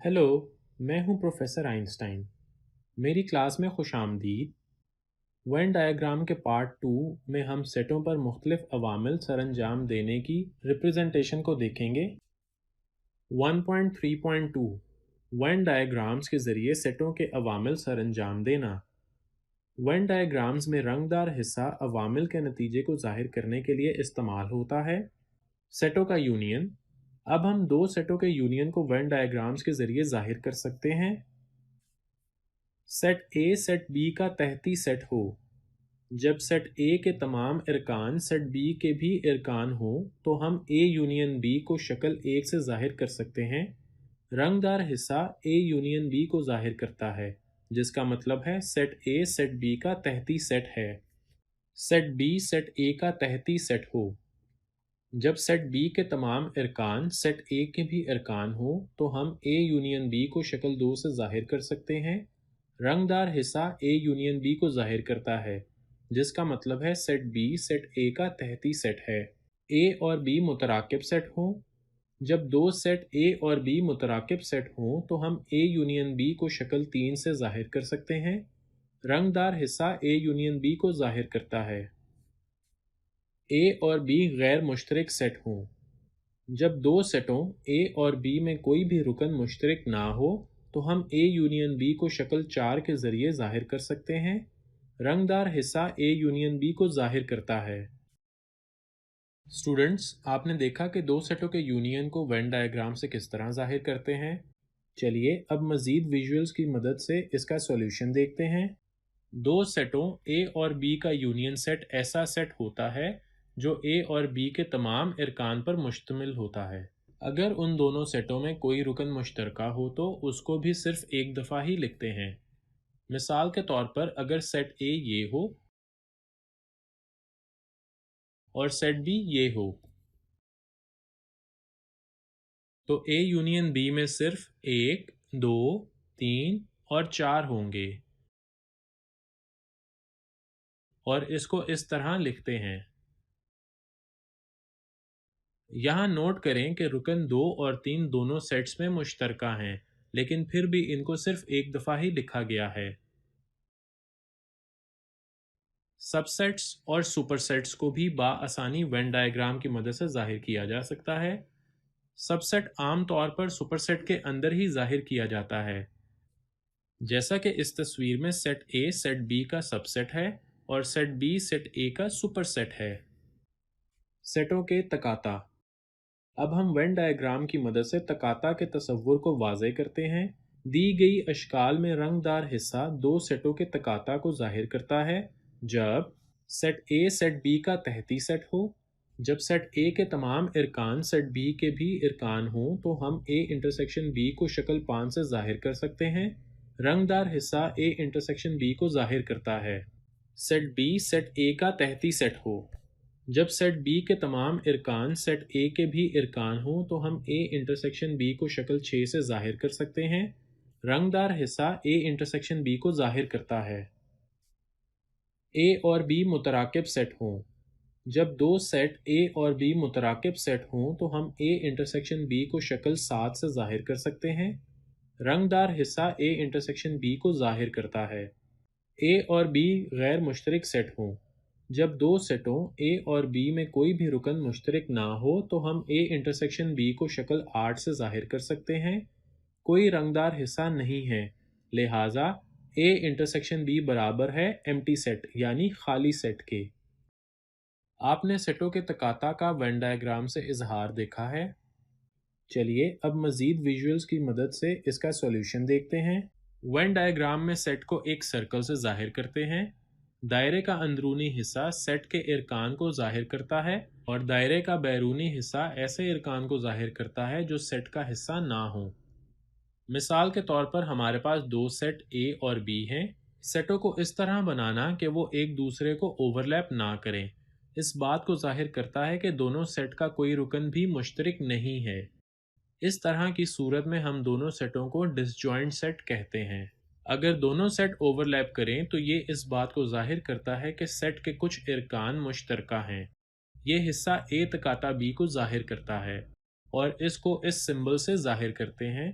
Hello, मैं हूं professor Einstein. मेरी क्लास में खुशामदीद। वेन डायग्राम के पार्ट 2 में हम सेटों पर मुख्तलिफ अवामिल सरंजाम देने की रिप्रेजेंटेशन को देखेंगे। 1.3.2 वेन डायग्राम्स के ज़रिए सेटों के अवामिल सरंजाम देना। वेन डायग्राम्स में रंगदार हिस्सा अवामिल के नतीजे को जाहिर करने के लिए इस्तेमाल होता है। सेटों का यूनियन। अब हम दो सेटों के यूनियन को वेन डायग्राम्स के ज़रिए जाहिर कर सकते हैं। सेट ए सेट बी का तहती सेट हो। जब सेट ए के तमाम इरकान सेट बी के भी इरकान हो तो हम ए यूनियन बी को शक्ल 1 से जाहिर कर सकते हैं। रंगदार हिस्सा ए यूनियन बी को जाहिर करता है, जिसका मतलब है सेट ए सेट बी का तहती सेट है। सेट बी सेट ए का तहती सेट हो। जब सेट बी के तमाम इरकान सेट ए के भी इरकान हो तो हम ए यूनियन बी को शक्ल 2 से जाहिर कर सकते हैं। रंगदार हिस्सा ए यूनियन बी को जाहिर करता है, जिसका मतलब है सेट बी सेट ए का तहती सेट है। ए और बी मुतराकिब सेट हों। जब दो सेट ए और बी मुतराकिब सेट हों तो हम ए यूनियन बी को शक्ल 3 से जाहिर कर सकते हैं। रंगदार हिस्सा ए यूनियन बी को जाहिर करता है। ए और बी गैर मुश्तरक सेट हों। जब दो सेटों ए और बी में कोई भी रुकन मुश्तरक ना हो तो हम ए यूनियन बी को शक्ल 4 के ज़रिए ज़ाहिर कर सकते हैं। रंगदार हिस्सा ए यूनियन बी को ज़ाहिर करता है। स्टूडेंट्स, आपने देखा कि दो सेटों के यूनियन को वेन डायग्राम से किस तरह ज़ाहिर करते हैं। चलिए अब मज़ीद विजुअल्स की मदद से इसका सॉल्यूशन देखते हैं। दो सेटों ए और बी का यूनियन सेट ऐसा सेट होता है जो ए और बी के तमाम इरकान पर मुश्तमिल होता है। अगर उन दोनों सेटों में कोई रुकन मुश्तरका हो तो उसको भी सिर्फ एक दफ़ा ही लिखते हैं। मिसाल के तौर पर अगर सेट ए ये हो और सेट बी ये हो तो ए यूनियन बी में सिर्फ 1, 2, 3 और 4 होंगे और इसको इस तरह लिखते हैं। यहाँ नोट करें कि रुकन 2 और 3 दोनों सेट्स में मुश्तरका हैं, लेकिन फिर भी इनको सिर्फ एक दफ़ा ही लिखा गया है। सबसेट्स और सुपरसेट्स को भी बाआसानी वेन डायग्राम की मदद से जाहिर किया जा सकता है। सबसेट आम तौर पर सुपरसेट के अंदर ही जाहिर किया जाता है, जैसा कि इस तस्वीर में सेट ए सेट बी का सबसेट है और सेट बी सेट ए का सुपरसेट है। सेटों के तकाता। अब हम वेन डायग्राम की मदद से तकाता के तसव्वुर को वाज़े करते हैं। दी गई अशकाल में रंगदार हिस्सा दो सेटों के तकाता को जाहिर करता है। जब सेट ए सेट बी का तहती सेट हो। जब सेट ए के तमाम इरकान सेट बी के भी इरकान हों तो हम ए इंटरसेक्शन बी को शक्ल 5 से जाहिर कर सकते हैं। रंगदार हिस्सा ए इंटरसेक्शन बी को जाहिर करता है। सेट बी सेट ए का तहती सेट हो। जब सेट बी के तमाम इरकान सेट ए के भी इरकान हों तो हम ए इंटरसेक्शन बी को शक्ल 6 से जाहिर कर सकते हैं। रंगदार हिस्सा ए इंटरसेक्शन बी को जाहिर करता है। ए और बी मुतराकिब सेट हों। जब दो सेट ए और बी मुतराकिब सेट हों तो हम ए इंटरसेक्शन बी को शक्ल 7 से जाहिर कर सकते हैं। रंगदार हिस्सा ए इंटरसेक्शन बी को जाहिर करता है। ए और बी गैर मुश्तरक सेट हों। जब दो सेटों ए और बी में कोई भी रुकन मुश्तरक ना हो तो हम ए इंटरसेक्शन बी को शक्ल 8 से जाहिर कर सकते हैं। कोई रंगदार हिस्सा नहीं है, लिहाजा ए इंटरसेक्शन बी बराबर है एम्प्टी सेट यानी खाली सेट के। आपने सेटों के तकाता का वेन डायग्राम से इजहार देखा है। चलिए अब मज़ीद विजुअल्स की मदद से इसका सॉल्यूशन देखते हैं। वेन डायग्राम में सेट को एक सर्कल से जाहिर करते हैं। दायरे का अंदरूनी हिस्सा सेट के इरकान को जाहिर करता है और दायरे का बैरूनी हिस्सा ऐसे इरकान को जाहिर करता है जो सेट का हिस्सा ना हो। मिसाल के तौर पर हमारे पास दो सेट ए और बी हैं। सेटों को इस तरह बनाना कि वो एक दूसरे को ओवरलैप ना करें इस बात को जाहिर करता है कि दोनों सेट का कोई रुकन भी मुश्तरक नहीं है। इस तरह की सूरत में हम दोनों सेटों को डिसजॉइंट सेट कहते हैं। अगर दोनों सेट ओवरलैप करें तो ये इस बात को जाहिर करता है कि सेट के कुछ इरकान मुश्तरका हैं। ये हिस्सा ए तकाता बी को जाहिर करता है और इसको इस सिंबल से जाहिर करते हैं।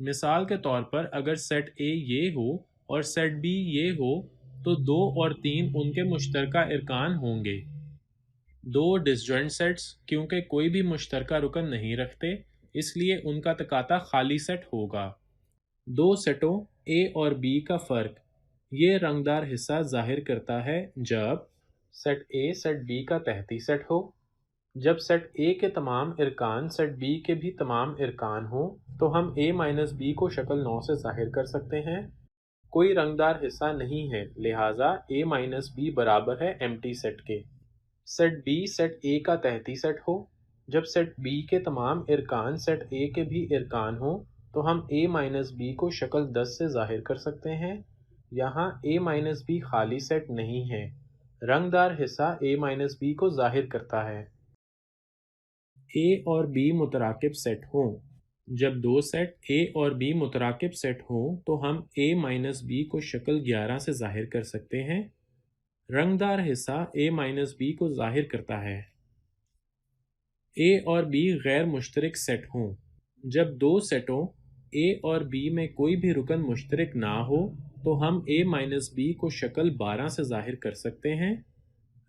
मिसाल के तौर पर अगर सेट ए ये हो और सेट बी ये हो तो 2 और 3 उनके मुश्तरका इरकान होंगे। दो डिसजॉइंट सेट्स क्योंकि कोई भी मुश्तरका रुकन नहीं रखते, इसलिए उनका तकाता खाली सेट होगा। दो सेटों ए और बी का फ़र्क ये रंगदार हिस्सा जाहिर करता है जब सेट ए सेट बी का तहती सेट हो, जब सेट ए के तमाम इरकान सेट बी के भी तमाम इरकान हो तो हम a माइनस बी को शक्ल 9 से जाहिर कर सकते हैं। कोई रंगदार हिस्सा नहीं है, लिहाजा a माइनस बी बराबर है एम्प्टी सेट के। सेट बी सेट ए का तहती सेट हो, जब सेट बी के तमाम इरकान सेट ए के भी इरकान हो तो हम a माइनस बी को शक्ल 10 से जाहिर कर सकते हैं। यहाँ a माइनस बी खाली सेट नहीं है, रंगदार हिस्सा a माइनस बी को जाहिर करता है। A और B मुतराकिब सेट हों, जब दो सेट A और B मुतराकिब सेट हों तो हम A माइनस बी को शक्ल 11 से जाहिर कर सकते हैं। रंगदार हिस्सा A माइनस बी को जाहिर करता है। A और B गैर मुश्तरक सेट हों, जब दो सेटों A और B में कोई भी रुकन मुश्तरक ना हो तो हम A माइनस बी को शक्ल 12 से जाहिर कर सकते हैं।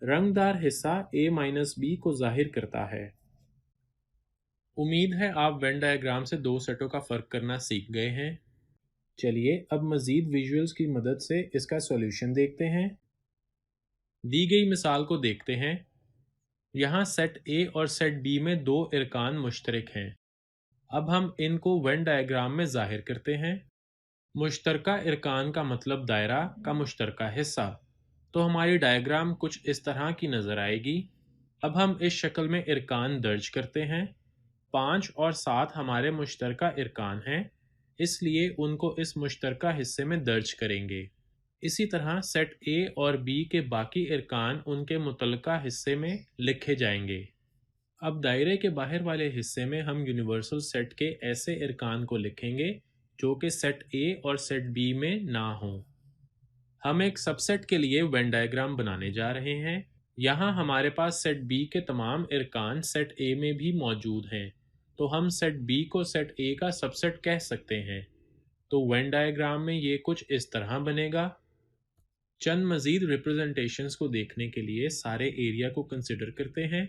रंगदार हिस्सा A माइनस बी को जाहिर करता है। उम्मीद है आप वेन डायग्राम से दो सेटों का फ़र्क करना सीख गए हैं। चलिए अब मज़ीद विजुअल्स की मदद से इसका सॉल्यूशन देखते हैं। दी गई मिसाल को देखते हैं। यहाँ सेट ए और सेट बी में दो इरकान मुश्तरक हैं। अब हम इनको वेन डायग्राम में ज़ाहिर करते हैं। मुश्तरका इरकान का मतलब दायरा का मुश्तरका हिस्सा। तो हमारी डायग्राम कुछ इस तरह की नज़र आएगी। अब हम इस शक्ल में इरकान दर्ज करते हैं। 5 और 7 हमारे मुश्तरका इरकान हैं, इसलिए उनको इस मुश्तरका हिस्से में दर्ज करेंगे। इसी तरह सेट ए और बी के बाकी इरकान उनके मुतल्लका हिस्से में लिखे जाएंगे। अब दायरे के बाहर वाले हिस्से में हम यूनिवर्सल सेट के ऐसे इरकान को लिखेंगे जो कि सेट ए और सेट बी में ना हों। हम एक सबसेट के लिए वेन डायग्राम बनाने जा रहे हैं। यहाँ हमारे पास सेट बी के तमाम इरकान सेट ए में भी मौजूद हैं, तो हम सेट बी को सेट ए का सबसेट कह सकते हैं। तो वेन डायग्राम में ये कुछ इस तरह बनेगा। चंद मज़ीद रिप्रेजेंटेशंस को देखने के लिए सारे एरिया को कंसिडर करते हैं।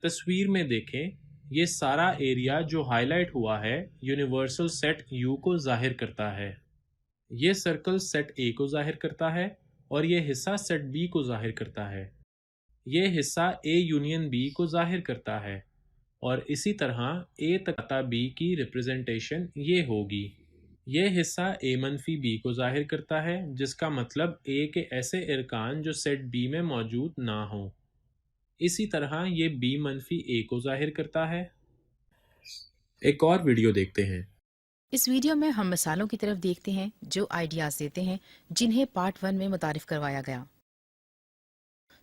तस्वीर में देखें, ये सारा एरिया जो हाईलाइट हुआ है यूनिवर्सल सेट यू को जाहिर करता है। ये सर्कल सेट ए को जाहिर करता है और ये हिस्सा सेट बी को जाहिर करता है। ये हिस्सा ए यूनियन बी को जाहिर करता है और इसी तरह ए तथा बी की रिप्रेजेंटेशन ये होगी। ये हिस्सा ए मनफी बी को जाहिर करता है, जिसका मतलब ए के ऐसे इरकान जो सेट बी में मौजूद ना हो। इसी तरह ये बी मनफी ए को जाहिर करता है। एक और वीडियो देखते हैं। इस वीडियो में हम मिसालों की तरफ देखते हैं जो आइडियाज देते हैं जिन्हें पार्ट 1 में मुतारिफ करवाया गया।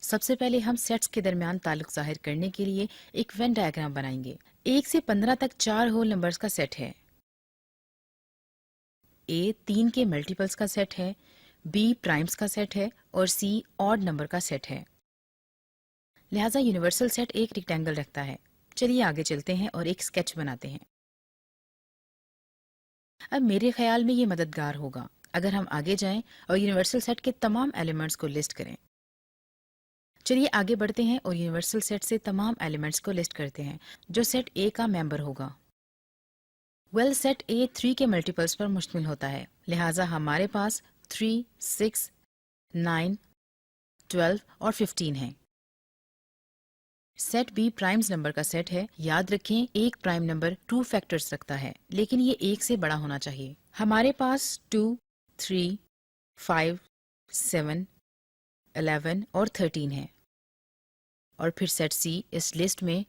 सबसे पहले हम सेट्स के दरमियान ताल्लुक जाहिर करने के लिए एक वेन डायग्राम बनाएंगे। 1 से 15 तक 4 होल नंबर्स का सेट है। ए 3 के मल्टीपल्स का सेट है, बी प्राइम्स का सेट है और सी ऑड नंबर का सेट है। लिहाजा यूनिवर्सल सेट एक रेक्टेंगल रखता है। चलिए आगे चलते हैं और एक स्केच बनाते हैं। अब मेरे ख्याल में ये मददगार होगा अगर हम आगे जाएं और यूनिवर्सल सेट के तमाम एलिमेंट्स को लिस्ट करें। चलिए आगे बढ़ते हैं और यूनिवर्सल सेट से तमाम एलिमेंट्स को लिस्ट करते हैं जो सेट ए का मेंबर होगा। सेट ए 3 के मल्टीपल्स पर मुश्तमिल होता है, लिहाजा हमारे पास 3, 6, 9, 12 और 15 है। सेट बी प्राइम्स नंबर का सेट है। याद रखें एक प्राइम नंबर 2 फैक्टर्स रखता है, लेकिन ये 1 से बड़ा होना चाहिए। हमारे पास 2, 3, 5, 7, 11 और 13 है। और फिर सेट सी इस लिस्ट में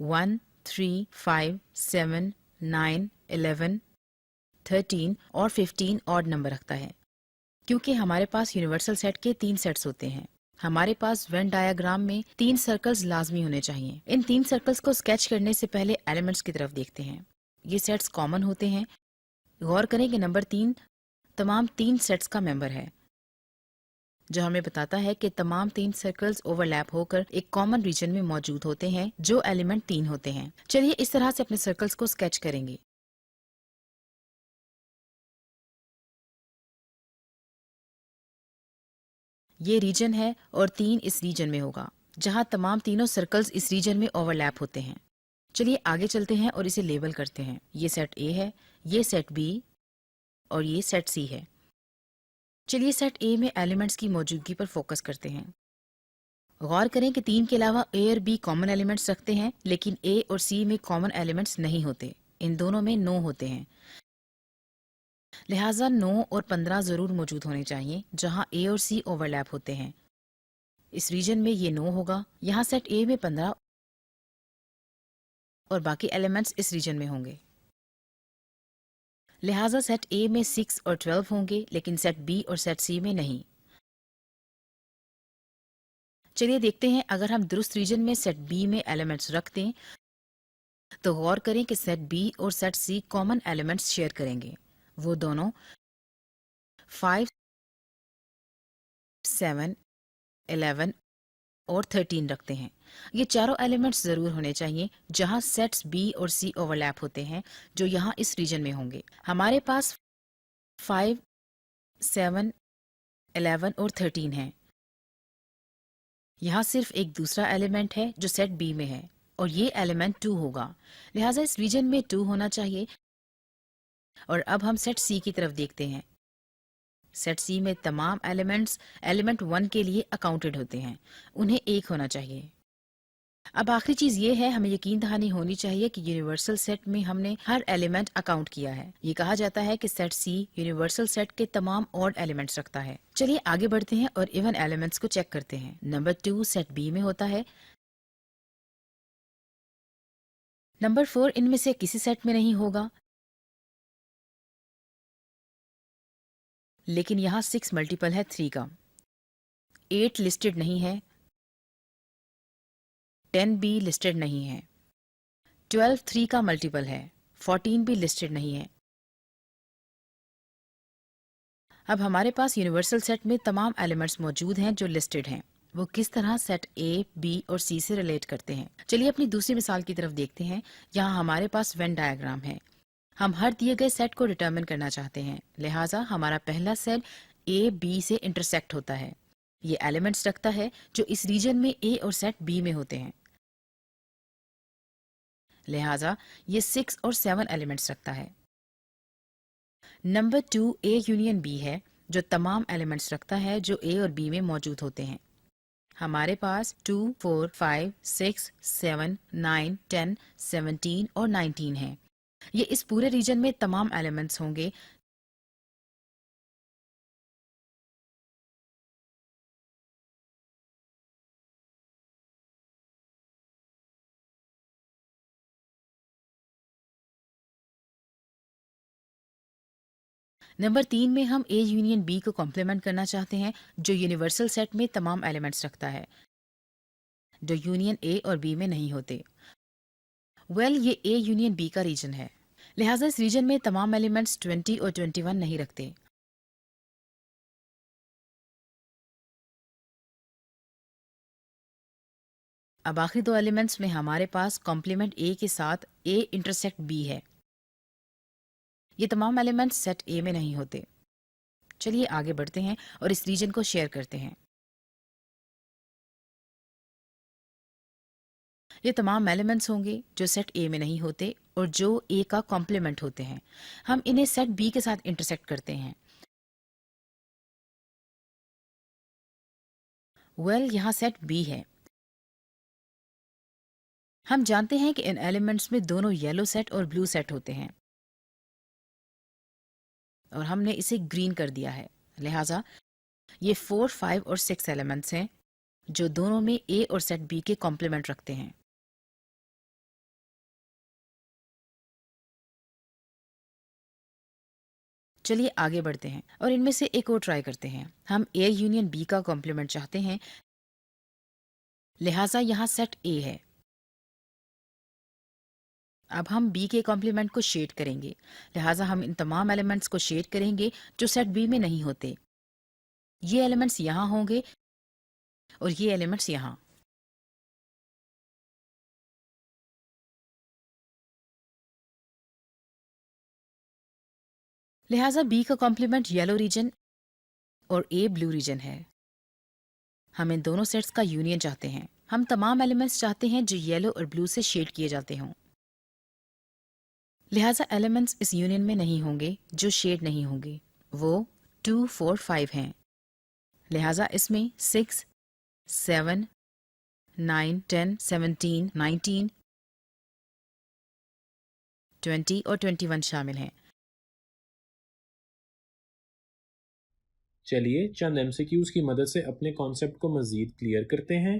1, 3, 5, 7, 9, 11, 13 और 15 ऑड नंबर रखता है। क्योंकि हमारे पास यूनिवर्सल सेट के 3 सेट्स होते हैं, हमारे पास वेन डायग्राम में 3 सर्कल्स लाजमी होने चाहिए। इन 3 सर्कल्स को स्केच करने से पहले एलिमेंट्स की तरफ देखते हैं। ये सेट्स कॉमन होते हैं। गौर करें कि नंबर 3 तमाम 3 सेट्स का मेंबर है। जो हमें बताता है कि तमाम 3 सर्कल्स ओवरलैप होकर एक कॉमन रीजन में मौजूद होते हैं जो एलिमेंट 3 होते हैं। चलिए इस तरह से अपने सर्कल्स को स्केच करेंगे। ये रीजन है और 3 इस रीजन में होगा, जहां तमाम तीनों सर्कल्स इस रीजन में ओवरलैप होते हैं। चलिए आगे चलते हैं और इसे लेबल करते हैं। ये सेट ए है, ये सेट बी और ये सेट सी है। चलिए सेट ए में एलिमेंट्स की मौजूदगी पर फोकस करते हैं। गौर करें कि 3 के अलावा ए और बी कॉमन एलिमेंट्स रखते हैं, लेकिन ए और सी में कॉमन एलिमेंट्स नहीं होते। इन दोनों में 9 होते हैं। लिहाजा 9 और 15 जरूर मौजूद होने चाहिए जहां ए और सी ओवरलैप होते हैं। इस रीजन में ये 9 होगा, यहाँ सेट ए में 15 और बाकी एलिमेंट्स इस रीजन में होंगे। लिहाजा सेट ए में 6 और 12 होंगे, लेकिन सेट बी और सेट सी में नहीं। चलिए देखते हैं, अगर हम दुरुस्त रीजन में सेट बी में एलिमेंट्स रख दें तो गौर करें कि सेट बी और सेट सी कॉमन एलिमेंट्स शेयर करेंगे। वो दोनों 5, 7, 11 और 13 रखते हैं। ये चारों एलिमेंट्स जरूर होने चाहिए जहां सेट्स बी और सी ओवरलैप होते हैं, जो यहाँ इस रीजन में होंगे। हमारे पास 5, 7, 11 और 13 है। यहाँ सिर्फ एक दूसरा एलिमेंट है जो सेट बी में है और ये एलिमेंट 2 होगा, लिहाजा इस रीजन में 2 होना चाहिए। और अब हम सेट सी की तरफ देखते हैं। सेट सी में तमाम एलिमेंट्स एलिमेंट 1 के लिए अकाउंटेड होते हैं, उन्हें 1 होना चाहिए। अब आखिरी चीज ये है, हमें यकीन दहानी होनी चाहिए कि यूनिवर्सल सेट में हमने हर एलिमेंट अकाउंट किया है। ये कहा जाता है कि सेट सी यूनिवर्सल सेट के तमाम ऑड एलिमेंट्स रखता है। चलिए आगे बढ़ते हैं और इवन एलिमेंट्स को चेक करते हैं। नंबर 2 सेट बी में होता है। नंबर 4 इनमें से किसी सेट में नहीं होगा, लेकिन यहाँ 6 मल्टीपल है 3 का। 8 लिस्टेड नहीं है, 10 भी लिस्टेड नहीं है, 12 3 का मल्टीपल है, 14 भी लिस्टेड नहीं है। अब हमारे पास यूनिवर्सल सेट में तमाम एलिमेंट्स मौजूद हैं जो लिस्टेड हैं। वो किस तरह सेट ए, बी और सी से रिलेट करते हैं। चलिए अपनी दूसरी मिसाल की तरफ देखते हैं। यहाँ हमारे पास वेन डायग्राम है। हम हर दिए गए सेट को डिटरमिन करना चाहते हैं, लिहाजा हमारा पहला सेट ए बी से इंटरसेक्ट होता है। ये एलिमेंट्स रखता है जो इस रीजन में ए और सेट बी में होते हैं, लिहाजा ये 6 और 7 एलिमेंट्स रखता है। नंबर 2 ए यूनियन बी है, जो तमाम एलिमेंट्स रखता है जो ए और बी में मौजूद होते हैं। हमारे पास 2, 4, 5, 6, 7, 9, 10, 17 और 19 है। ये इस पूरे रीजन में तमाम एलिमेंट्स होंगे। नंबर 3 में हम ए यूनियन बी को कॉम्प्लीमेंट करना चाहते हैं, जो यूनिवर्सल सेट में तमाम एलिमेंट्स रखता है, जो यूनियन ए और बी में नहीं होते। ये ए यूनियन बी का रीजन है, लिहाजा इस रीजन में तमाम एलिमेंट्स 20 और 21 नहीं रखते। अब आखिरी 2 एलिमेंट्स में हमारे पास कॉम्प्लीमेंट ए के साथ ए इंटरसेक्ट बी है। ये तमाम एलिमेंट्स सेट ए में नहीं होते। चलिए आगे बढ़ते हैं और इस रीजन को शेयर करते हैं। ये तमाम एलिमेंट्स होंगे जो सेट ए में नहीं होते और जो ए का कॉम्प्लीमेंट होते हैं। हम इन्हें सेट बी के साथ इंटरसेक्ट करते हैं। यहाँ सेट बी है। हम जानते हैं कि इन एलिमेंट्स में दोनों येलो सेट और ब्लू सेट होते हैं और हमने इसे ग्रीन कर दिया है, लिहाजा ये 4, 5 और 6 एलिमेंट्स हैं जो दोनों में ए और सेट बी के कॉम्प्लीमेंट रखते हैं। चलिए आगे बढ़ते हैं और इनमें से एक और ट्राई करते हैं। हम ए यूनियन बी का कॉम्प्लीमेंट चाहते हैं, लिहाजा यहाँ सेट ए है। अब हम बी के कॉम्प्लीमेंट को शेड करेंगे, लिहाजा हम इन तमाम एलिमेंट्स को शेड करेंगे जो सेट बी में नहीं होते। ये एलिमेंट्स यहाँ होंगे और ये एलिमेंट्स यहाँ। लिहाजा बी का कॉम्प्लीमेंट येलो रीजन और ए ब्लू रीजन है। हम इन दोनों सेट्स का यूनियन चाहते हैं। हम तमाम एलिमेंट्स चाहते हैं जो येलो और ब्लू से शेड किए जाते हों। लिहाजा एलिमेंट्स इस यूनियन में नहीं होंगे जो शेड नहीं होंगे। वो 2, 4, 5 हैं। लिहाजा इसमें 6, 7, 9, 10, 17, 19, 20 और 21 शामिल हैं। चलिए चंद एमसीक्यूज की मदद से अपने कॉन्सेप्ट को मजीद क्लियर करते हैं।